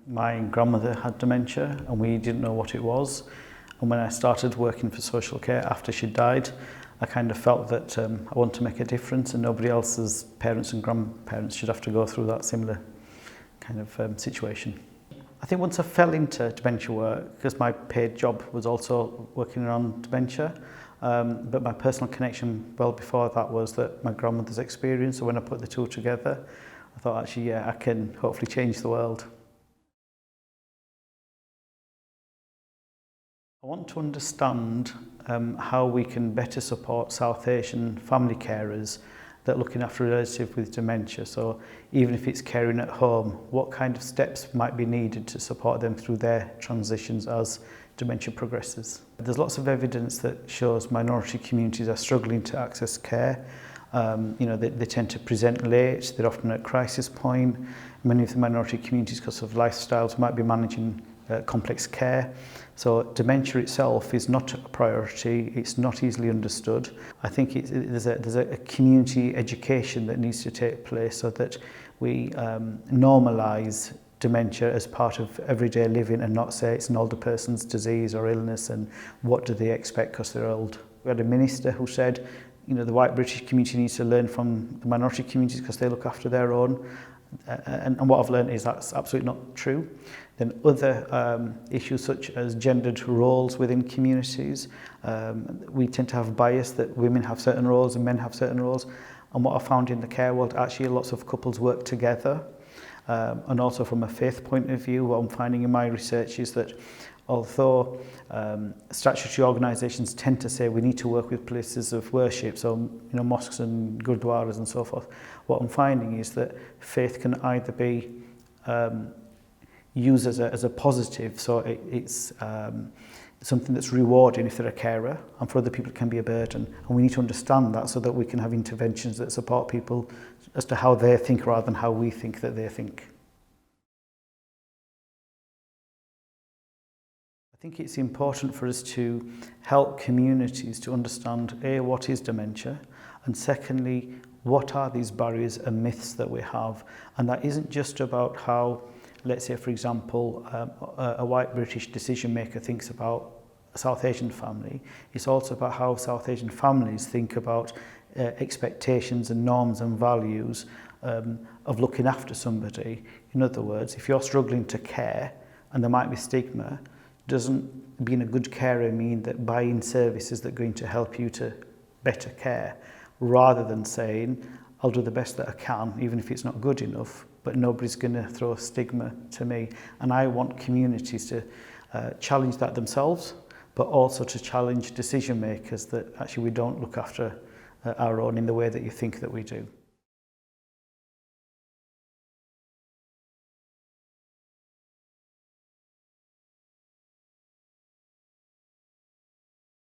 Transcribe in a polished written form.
My grandmother had dementia and we didn't know what it was. And when I started working for social care after she died, I kind of felt that I want to make a difference and nobody else's parents and grandparents should have to go through that similar kind of situation. I think once I fell into dementia work, because my paid job was also working around dementia, but my personal connection well before that was that my grandmother's experience. So when I put the two together, I thought actually, yeah, I can hopefully change the world. I want to understand how we can better support South Asian family carers that are looking after a relative with dementia. So even if it's caring at home, what kind of steps might be needed to support them through their transitions as dementia progresses. There's lots of evidence that shows minority communities are struggling to access care. They tend to present late, they're often at crisis point. Many of the minority communities, because of lifestyles, might be managing complex care. So dementia itself is not a priority, it's not easily understood. I think there's a community education that needs to take place so that we normalise dementia as part of everyday living and not say it's an older person's disease or illness and what do they expect because they're old. We had a minister who said, the white British community needs to learn from the minority communities because they look after their own. And what I've learned is that's absolutely not true. Then other issues such as gendered roles within communities, we tend to have bias that women have certain roles and men have certain roles. And what I found in the care world, actually lots of couples work together. And also from a faith point of view, what I'm finding in my research is that although statutory organisations tend to say we need to work with places of worship, so mosques and gurdwaras and so forth, what I'm finding is that faith can either be used as a positive, so it's something that's rewarding if they're a carer, and for other people it can be a burden. And we need to understand that so that we can have interventions that support people as to how they think rather than how we think that they think. I think it's important for us to help communities to understand, A, what is dementia, and secondly, what are these barriers and myths that we have. And that isn't just about how, let's say, for example, a white British decision maker thinks about a South Asian family. It's also about how South Asian families think about expectations and norms and values of looking after somebody. In other words, if you're struggling to care and there might be stigma, doesn't being a good carer mean that buying services that are going to help you to better care, rather than saying, I'll do the best that I can, even if it's not good enough, but nobody's going to throw a stigma to me. And I want communities to challenge that themselves, but also to challenge decision makers that actually we don't look after our own in the way that you think that we do.